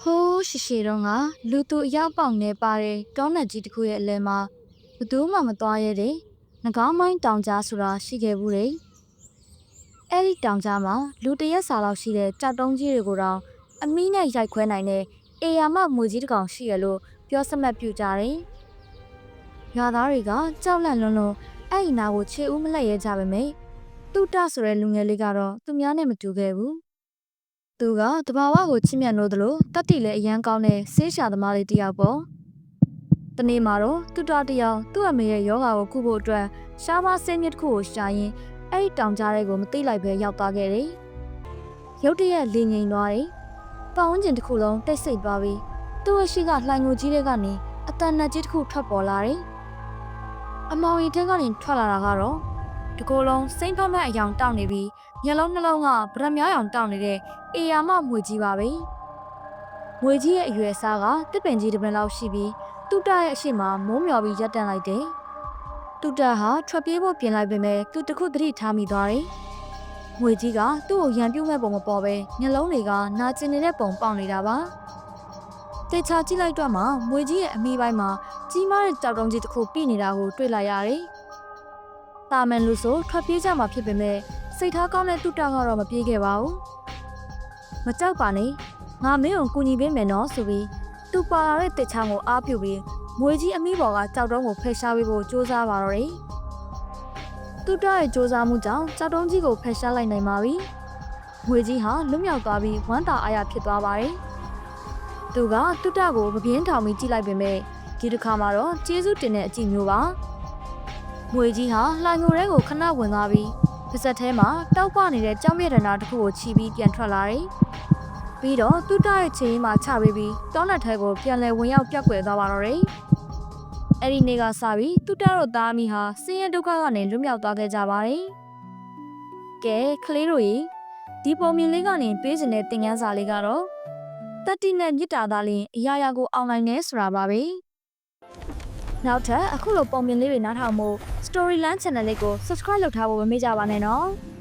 ဟိုးရှိရှိတော့ကလူသူအရောက်ပေါင်နေပါတယ်တောနက်ကြီးတစ်ခုရဲ့အလဲမှာဘသူမှမသွားရဲတဲ့ငကောင်းမိုင်းတောင်ကြားဆိုတာရှိခဲ့ဘူးလေအဲ့ဒီတောင်ကြားမှာလူတရက်စာလောက်ရှိတဲ့ကြောက်တုံးကြီးတွေကိုတော့အမီးနဲ့ရိုက်ခွဲနိုင်တဲ့အေယာမမွေကြီးတစ်ကောင်ရှိရလို့ပြောစမှတ်ပြုကြတယ်ရွာသားတွေကကြောက်လန့်လွန်းလွန်းအဲ့ဒီနာကိုခြေဦးမလှည့်ရဲကြပါမယ်တူတဆိုတဲ့လူငယ်လေးကတော့သူများနဲ့မတူခဲ့ဘူးသူကတဘာဝကိုချစ်မြတ်လို့သလိုတတ်တိလည်းအရန်ကောင်းတဲ့ဆေးရှာသမားလေးတယောက်ပေါ့တနေ့မှာတော့တူတာတယောက်သူ့အမေရဲ့ယောဂါကိုကုဖို့အတွက်ရှားပါးဆေးမြစ်တစ်ခုကိုရှာရင်းအဲ့ဒီတောင်ကြားတွေကိုမသိလိုက်ပဲရောက်သွားခဲ့တယ်ရုတ်တရက်လေငိန်သွားတယ်ပတ်ဝန်းကျင်တစ်ခုလုံးတိတ်ဆိတ်သွားပြီးသူ့ရှိကလှိုင်ငူကြီးတွေကနေအတန်နက်ကြီးတစ်ခုထွက်ပေါ်လာတယ်အမောင်ရီထဲကနေထွက်လာတာကတော့တကိုယ်လုံးစိမ့်သွက်မဲ့အယောင်တောက်နေပြီးမျက်လုံးနှလုံးကဗရက်များအောင်တောက်နေတဲ့အေယာမမွေကြီးပါပဲမွေကြီးရဲ့အရွယ်အစားကတစ်ပင်ကြီးတစ်ပင်လောက်ရှိပြီးတူတာရဲ့အရှိမမိုးမျောပြီးရပ်တန့်လိုက်တယ်တူတာဟာထွက်ပြေးဖို့ပြင်လိုက်ပေမဲ့သူတခုသတိထားမိသွားတယ်မွေကြီးကသူ့ကိုရန်ပြုတ်မဲ့ပုံမပေါ်ပဲမျက်လုံးတွေကနာကျင်နေတဲ့ပုံပေါက်နေတာပါတေချာကြည့်လိုက်တော့မှမွေကြီးရဲ့အမိပိုင်းမှာကြီးမားတဲ့ကြောက်တုံးကြီးတစ်ခုပြိနေတာကိုတွေ့လိုက်ရတယ်တာမန်လူဆိုထွက်ပြေးကြမှာဖြစ်ပေမဲ့စိတ်ထားကောင်းတဲ့တူတာကတော့မပြေးခဲ့ပါဘူးမကြောက်ပါနဲ့ငါမင်းကိုကူညီပေးမယ်နော်ဆိုပြီးသူပါလာတဲ့တစ်ချောင်းကိုအားပြုပြီးမွေကြီးအမိဘော်ကကြောက်တုံးကိုဖယ်ရှားပေးဖို့ကြိုးစားပါတော့တယ်တူတာရဲ့ကြိုးစားမှုကြောင့်ကြောက်တုံးကြီးကိုဖယ်ရှားလိုက်နိုင်ပါပြီမွေကြီးဟာလွတ်မြောက်သွားပြီးဝမ်းသာအားရဖြစ်သွားပါတယ်သူကတူတာကိုပပြင်းထောင်ပြီးကြည့်လိုက်ပေမဲ့ဒီတစ်ခါမှာတော့ကျေးဇူးတင်တဲ့အကြည့်မျိုးပါမွေကြီးဟာလှိုင်ငိုထဲကိုခဏဝင်သွားပြီးပါဇက်ထဲမှာတောက်ပနေတဲ့ကြောင်မြတ်ဒနာတစ်ခုကိုချီပြီးပြန်ထွက်လာတယ်။ပြီးတော့တူတာရဲ့ခြေရင်းမှာချပေးပြီးတောနက်ထဲကိုပြန်လဲဝင်ရောက်ပြက်ကွယ်သွားပါတော့တယ်။အဲ့ဒီနေ့ကစပြီးတူတာတို့သားအမိဟာဆင်းရဲဒုက္ခကနေလွတ်မြောက်သွားခဲ့ကြပါတယ်။ကဲကလေးတို့ရေဒီပုံမြင်လေးကနေပေးစင်တဲ့သင်ခန်းစာလေးကတော့တတိနဲ့မြစ်တာသားလေးအရာရာကိုအောင်နိုင်နေဆိုတာပါပဲ။နောက်ထပ်အခုလိုပုံမြင်လေးတွေနားထောင်ဖို့ Storyland Channel လေးကို Subscribe လုပ်ထားဖို့မမေ့ကြပါနဲ့နော်။